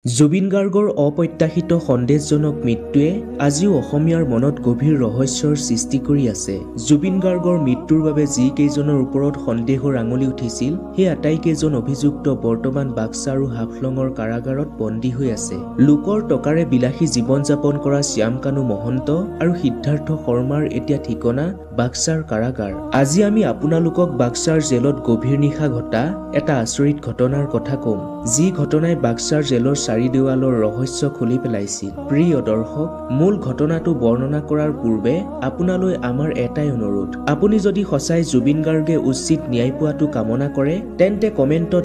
জুবিন গাৰ্গৰ অপ্ৰত্যাশিত সন্দেহজনক মৃত্যুৱে আজিও অসমীয়াৰ মনত গভীৰ ৰহস্যৰ সৃষ্টি কৰি আছে। জুবিন গাৰ্গৰ মৃত্যুৰ বাবে যি কেইজনৰ ওপৰত সন্দেহৰ আঙুলি উঠিছিল, সেই আটাইকেইজন অভিযুক্ত বৰ্তমান বাক্সা আৰু হাফলঙৰ কাৰাগাৰত বন্দী হৈ আছে। লোকৰ টকাৰে বিলাসী জীৱন যাপন কৰা শ্যাম কানু মহন্ত আৰু সিদ্ধাৰ্থ শৰ্মাৰ এতিয়া ঠিকনা বাক্সাৰ কাৰাগাৰ। আজি আমি আপোনালোকক বাক্সাৰ জেলত গভীৰ নিশা ঘটা এটা আচৰিত ঘটনাৰ কথা কম, যি ঘটনাই বাক্সাৰ জেলৰ চাৰি দেৱালৰ ৰহস্য খুলি পেলাইছিল। প্ৰিয় দৰ্শক, মূল ঘটনাটো বৰ্ণনা কৰাৰ পূৰ্বে আপোনালৈ আমাৰ এটাই অনুৰোধ, আপুনি যদি সঁচাই জুবিন গাৰ্গে উচিত ন্যায় পোৱাটো কামনা কৰে, তেন্তে কমেণ্টত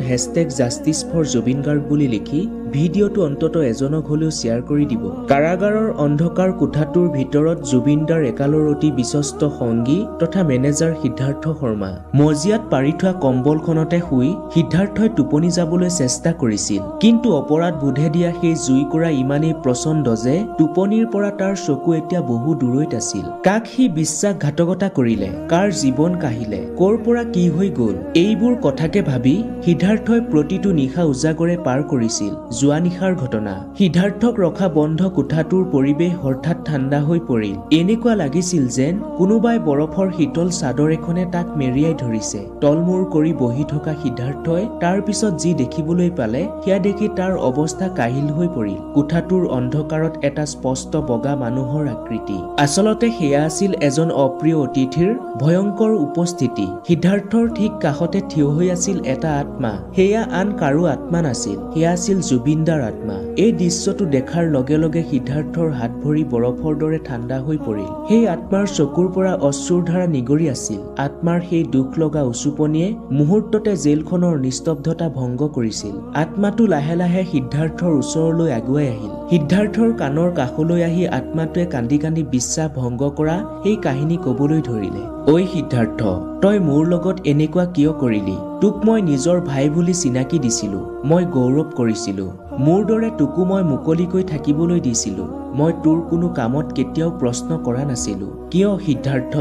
#জাষ্টিছ ফৰ জুবিন গাৰ্গ বুলি লিখি ভিডিঅ'টো অন্তত এজনক হলেও শ্বেয়াৰ কৰি দিব। কাৰাগাৰৰ অন্ধকাৰ কোঠাটোৰ ভিতৰত জুবিনদাৰ একালৰ অতি বিশ্বস্ত সংগী তথা মেনেজাৰ সিদ্ধাৰ্থ শৰ্মা। মজিয়াত পাৰি থোৱা কম্বলখনতে শুই সিদ্ধাৰ্থই টোপনি যাবলৈ চেষ্টা কৰিছিল, কিন্তু অপৰাধ বোধে দিয়া সেই জুইকুৰা ইমানেই প্ৰচণ্ড যে টোপনিৰ পৰা তাৰ চকু এতিয়া বহু দূৰৈত আছিল। কাক সি বিশ্বাসঘাতকতা কৰিলে, কাৰ জীৱন কাহিলে, কৰ পৰা কি হৈ গল, এইবোৰ কথাকে ভাবি সিদ্ধাৰ্থই প্ৰতিটো নিশা উজাগৰে পাৰ কৰিছিল। যোৱা নিশাৰ ঘটনা। সিদ্ধাৰ্থক ৰখা বন্ধ কোঠাটোৰ পৰিৱেশ হঠাৎ ঠাণ্ডা হৈ পৰিল। এনেকুৱা লাগিছিল যেন কোনোবাই বৰফৰ শীতল চাদৰ এখনে তাক মেৰিয়াই ধৰিছে। তলমূৰ কৰি বহি থকা সিদ্ধাৰ্থই তাৰ পিছত যি দেখিবলৈ পালে, সেয়া দেখি তাৰ অৱস্থা কাহিল হৈ পৰিল। কোঠাটোৰ অন্ধকাৰত এটা স্পষ্ট বগা মানুহৰ আকৃতি। আচলতে সেয়া আছিল এজন অপ্ৰিয় অতিথিৰ ভয়ংকৰ উপস্থিতি। সিদ্ধাৰ্থৰ ঠিক কাষতে থিয় হৈ আছিল এটা আত্মা। সেয়া আন কাৰো আত্মা নাছিল, সেয়া আছিল জুবিনদাৰ আত্মা। এই দৃশ্যটো দেখাৰ লগে লগে সিদ্ধাৰ্থৰ হাত ভৰি বৰফৰ দৰে ঠাণ্ডা হৈ পৰিল। সেই আত্মাৰ চকুৰ পৰা অশ্ৰুৰ ধাৰা নিগৰি আছিল। আত্মাৰ সেই দুখ লগা উচুপনিয়ে মুহূৰ্ততে জেলখনৰ নিস্তব্ধতা ভংগ কৰিছিল। আত্মাটো লাহে লাহে সিদ্ধাৰ্থৰ ওচৰলৈ আগুৱাই আহিল। সিদ্ধাৰ্থৰ কাণৰ কাষলৈ আহি আত্মাটোৱে কান্দি কান্দি বিশ্বাস ভংগ কৰা সেই কাহিনী কবলৈ ধৰিলে। ঐ সিদ্ধাৰ্থ, তই মোৰ লগত এনেকুৱা কিয় কৰিলি? তোক মই নিজৰ ভাই বুলি চিনাকি দিছিলো, মই গৌৰৱ কৰিছিলো। মোৰ দৰে তোকো মই মুকলিকৈ থাকিবলৈ দিছিলো। মই তোৰ কোনো কামত কেতিয়াও প্ৰশ্ন কৰা নাছিলো। কিয় সিদ্ধাৰ্থ,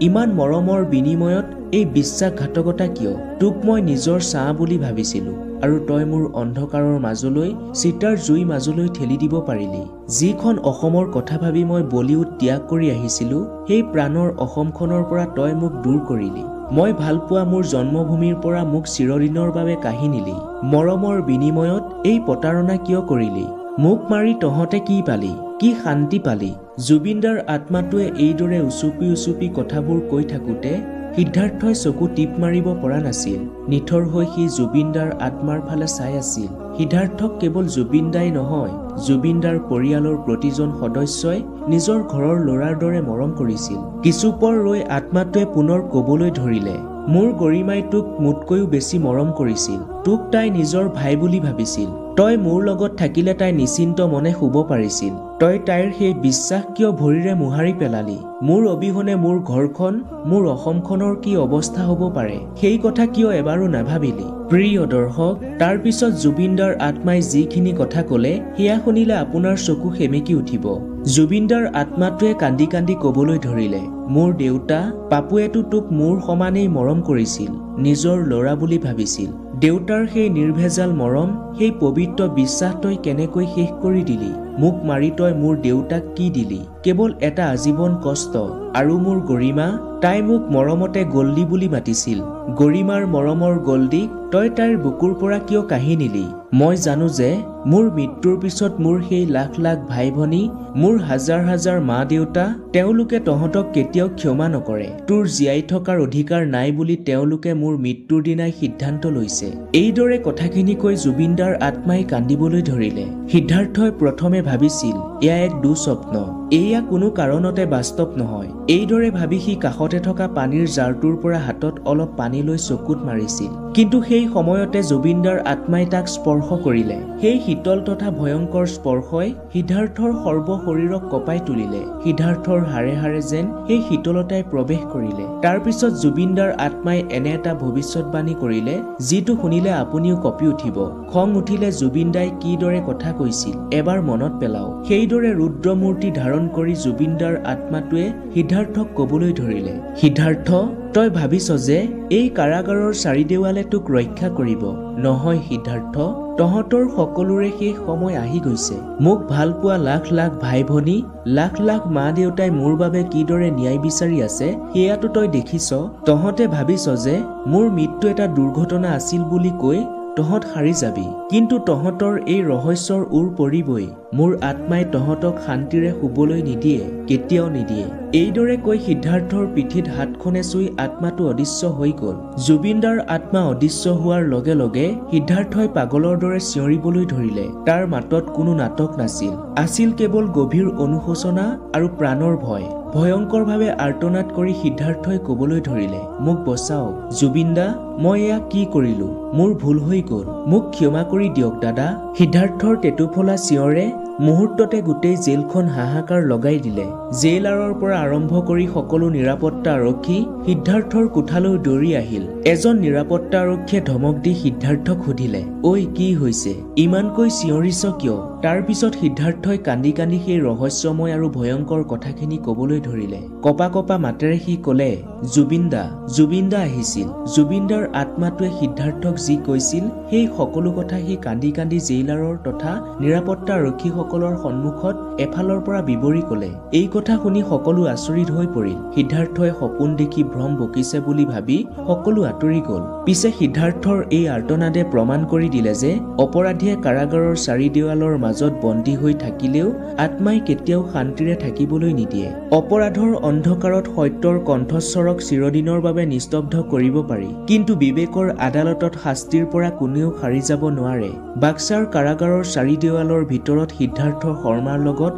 ইমান মৰমৰ বিনিময়ত এই বিশ্বাসঘাতকতা কিয়? তোক মই নিজৰ ছাঁ বুলি ভাবিছিলো, আৰু তই মোৰ অন্ধকাৰৰ মাজলৈ, চিতাৰ জুই মাজলৈ ঠেলি দিব পাৰিলি। যিখন অসমৰ কথা ভাবি মই বলিউড ত্যাগ কৰি আহিছিলো, সেই প্ৰাণৰ অসমখনৰ পৰা তই মোক দূৰ কৰিলি। মই ভাল পোৱা মোৰ জন্মভূমিৰ পৰা মোক চিৰদিনৰ বাবে কাঢ়ি নিলি। মৰমৰ বিনিময়ত এই প্ৰতাৰণা কিয় কৰিলি? মোক মাৰি তহঁতে কি পালি, কি শান্তি পালি? জুবিনদাৰ আত্মাটোৱে এইদৰে উচুপি উচুপি কথাবোৰ কৈ থাকোতে সিদ্ধাৰ্থই চকু টিপ মাৰিব পৰা নাছিল। নিথৰ হৈ সি জুবিনদাৰ আত্মাৰ ফালে চাই আছিল। সিদ্ধাৰ্থক কেৱল জুবিনদাই নহয়, জুবিনদাৰ পৰিয়ালৰ প্ৰতিজন সদস্যই নিজৰ ঘৰৰ ল'ৰাৰ দৰে মৰম কৰিছিল। কিছুপৰ ৰৈ আত্মাটোৱে পুনৰ কবলৈ ধৰিলে, মোৰ গৰিমাই তোক মোতকৈও বেছি মৰম কৰিছিল। তোক তাই নিজৰ ভাই বুলি ভাবিছিল। তই মোৰ লগত থাকিলে তাই নিশ্চিন্ত মনে শুব পাৰিছিল। তই তাইৰ সেই বিশ্বাস কিয় ভৰিৰে মোহাৰি পেলালি? মোৰ অবিহনে মোৰ ঘৰখন, মোৰ অসমখনৰ কি অৱস্থা হ'ব পাৰে, সেই কথা কিয় এবাৰো নাভাবিলি? প্ৰিয় দৰ্শক, তাৰ পিছত জুবিনদাৰ আত্মাই যিখিনি কথা কলে, সেয়া শুনিলে আপোনাৰ চকু সেমেকি উঠিব। জুবিনদাৰ আত্মাটোৱে কান্দি কান্দি কবলৈ ধৰিলে, মোৰ দেউতা পাপুৱেতো তোক মোৰ সমানেই মৰম কৰিছিল, নিজৰ ল'ৰা বুলি ভাবিছিল। দেউতাৰ সেই নিৰ্ভেজাল মৰম, সেই পবিত্ৰ বিশ্বাস তই কেনেকৈ শেষ কৰি দিলি? মোক মাৰি তই মোৰ দেউতাক কি দিলি? কেৱল এটা আজীৱন কষ্ট। আৰু মোৰ গৰিমা, তাই মোক মৰমতে গল্ডি বুলি মাতিছিল। গৰিমাৰ মৰমৰ গল্ডিক তই তাইৰ বুকুৰ পৰা কিয় কাঢ়ি নিলি? মই জানো যে মোৰ মৃত্যুৰ পিছত মোৰ সেই লাখ লাখ ভাই ভনী, মোৰ হাজাৰ হাজাৰ মা দেউতা, তেওঁলোকে তহঁতক কেতিয়াও ক্ষমা নকৰে। তোৰ জীয়াই থকাৰ অধিকাৰ নাই বুলি তেওঁলোকে মোৰ মৃত্যুৰ দিনাই সিদ্ধান্ত লৈছে। এইদৰে কথাখিনি কৈ জুবিনদাৰ আত্মাই কান্দিবলৈ ধৰিলে। সিদ্ধাৰ্থই প্ৰথমে ভাবিছিল এয়া এক দুঃস্বপ্ন, এয়া কোনো কাৰণতে বাস্তৱ নহয়। এইদৰে ভাবি সি কাষতে থকা পানীৰ জাৰটোৰ পৰা হাতত অলপ পানী লৈ চকুত মাৰিছিল। কিন্তু সেই সময়তে জুবিনদাৰ আত্মাই তাক স্পৰ্শ কৰিলে। সেই শীতল তথা ভয়ংকৰ স্পৰ্শই সিদ্ধাৰ্থৰ সৰ্ব শৰীৰক কঁপাই তুলিলে। সিদ্ধাৰ্থৰ হাড়ে হাড়ে যেন সেই শীতলতাই প্ৰৱেশ কৰিলে। তাৰ পিছত জুবিনদাৰ আত্মাই এনে এটা ভৱিষ্যতবাণী কৰিলে, যিটো শুনিলে আপুনিও কঁপি উঠিব। খং উঠিলে জুবিনদাই কিদৰে কথা কৈছিল এবাৰ মনত পেলাওক। সেইদৰে ৰুদ্ৰমূৰ্তি ধাৰণ ধাৰণ কৰি জুবিনদাৰ আত্মাটোৱে সিদ্ধাৰ্থক কবলৈ ধৰিলে, সিদ্ধাৰ্থ, তই ভাবিছ যে এই কাৰাগাৰৰ চাৰিদেৱালে তোক ৰক্ষা কৰিব? নহয় সিদ্ধাৰ্থ, তহঁতৰ সকলোৰে শেষ সময় আহি গৈছে। মোক ভাল পোৱা লাখ লাখ ভাই ভনী, লাখ লাখ মা দেউতাই মোৰ বাবে কিদৰে ন্যায় বিচাৰি আছে সেয়াতো তই দেখিছ। তহঁতে ভাবিছ যে মোৰ মৃত্যু এটা দুৰ্ঘটনা আছিল বুলি কৈ তহঁত হাৰি যাবি, কিন্তু তহঁতৰ এই ৰহস্যৰ ওৰ পৰিবই। মোৰ আত্মাই তহঁতক শান্তিৰে শুবলৈ নিদিয়ে, কেতিয়াও নিদিয়ে। এইদৰে কৈ সিদ্ধাৰ্থৰ পিঠিত হাতখনে চুই আত্মাটো অদৃশ্য হৈ গল। জুবিনদাৰ আত্মা অদৃশ্য হোৱাৰ লগে লগে সিদ্ধাৰ্থই পাগলৰ দৰে চিঞৰিবলৈ ধৰিলে। তাৰ মাতত কোনো নাটক নাছিল, আছিল কেৱল গভীৰ অনুশোচনা আৰু প্ৰাণৰ ভয়। ভয়ংকৰভাৱে আৰ্তনাদ কৰি সিদ্ধাৰ্থই কবলৈ ধৰিলে, মোক বচাওক জুবিনদা, মই এয়া কি কৰিলো? মোৰ ভুল হৈ গল, মোক ক্ষমা কৰি দিয়ক দাদা। সিদ্ধাৰ্থৰ টেটুফলা চিঞৰে মুহূৰ্ততে গোটেই জেলখন হাহাকাৰ লগাই দিলে। জেইলাৰৰ পৰা আৰম্ভ কৰি সকলো নিৰাপত্তা আৰক্ষী সিদ্ধাৰ্থৰ কোঠালৈ দৌৰি আহিল। এজন নিৰাপত্তা আৰক্ষীয়ে ধমক দি সিদ্ধাৰ্থক সুধিলে, ঐ কি হৈছে? ইমানকৈ চিঞৰিছ কিয়? তাৰ পিছত সিদ্ধাৰ্থই কান্দি কান্দি সেই ৰহস্যময় আৰু ভয়ংকৰ কথাখিনি কবলৈ ধৰিলে। কপা কপা মাতেৰে সি কলে, জুবিনদা আহিছিল। জুবিনদাৰ আত্মাটোৱে সিদ্ধাৰ্থক যি কৈছিল সেই সকলো কথা সি কান্দি কান্দি জেইলাৰৰ তথা নিৰাপত্তা আৰক্ষীসকলৰ সন্মুখত এফালৰ পৰা বিৱৰি কলে। এই কথা শুনি সকলো আচৰিত হৈ পৰিল। সিদ্ধাৰ্থই সপোন দেখি ভ্ৰম বকিছে বুলি ভাবি সকলো আঁতৰি গল। পিছে সিদ্ধাৰ্থৰ এই আৰ্তনাদে প্ৰমাণ কৰি দিলে যে অপৰাধীয়ে কাৰাগাৰৰ চাৰি দেৱালৰ মাজত বন্দী হৈ থাকিলেও আত্মাই কেতিয়াও শান্তিৰে থাকিবলৈ নিদিয়ে। অপৰাধৰ অন্ধকাৰত সত্যৰ কণ্ঠস্বৰক চিৰদিনৰ বাবে নিস্তব্ধ কৰিব পাৰি, কিন্তু বিবেকৰ আদালতত শাস্তিৰ পৰা কোনেও সাৰি যাব নোৱাৰে। বাক্সাৰ কাৰাগাৰৰ চাৰি দেৱালৰ ভিতৰত সিদ্ধাৰ্থ শৰ্মাৰ লগত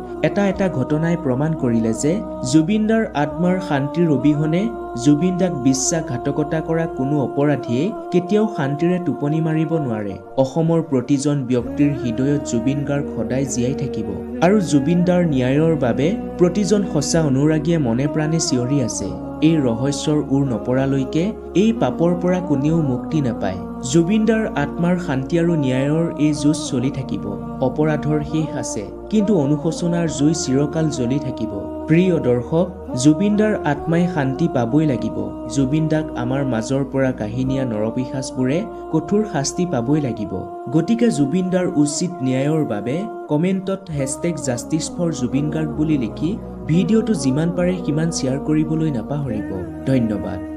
এটা ঘটনাই প্ৰমাণ কৰিলে যে জুবিনদাৰ আত্মাৰ শান্তিৰ অবিহনে জুবিনদাক বিশ্বাসঘাতকতা কৰা কোনো অপৰাধীয়ে কেতিয়াও শান্তিৰে টোপনি মাৰিব নোৱাৰে। অসমৰ প্ৰতিজন ব্যক্তিৰ হৃদয়ত জুবিন গাৰ্গ সদায় জীয়াই থাকিব, আৰু জুবিনদাৰ ন্যায়ৰ বাবে প্ৰতিজন সঁচা অনুৰাগীয়ে মনে প্ৰাণে চিঞৰি আছে। এই ৰহস্যৰ ওৰ নপৰালৈকে এই পাপৰ পৰা কোনেও মুক্তি নাপায়। জুবিনদাৰ আত্মাৰ শান্তি আৰু ন্যায়ৰ এই যুঁজ চলি থাকিব। অপৰাধৰ শেষ আছে, কিন্তু অনুশোচনাৰ জুই চিৰকাল জ্বলি থাকিব। প্ৰিয় দৰ্শক, জুবিনদাৰ আত্মাই শান্তি পাবই লাগিব। জুবিনদাক আমাৰ মাজৰ পৰা কাঢ়ি নিয়া নৰপিশাচবোৰে কঠোৰ শাস্তি পাবই লাগিব। গতিকে জুবিনদাৰ উচিত ন্যায়ৰ বাবে কমেণ্টত #JusticeForJubin Garg বুলি লিখি ভিডিঅ'টো যিমান পাৰে সিমান শ্বেয়াৰ কৰিবলৈ নাপাহৰিব। ধন্যবাদ।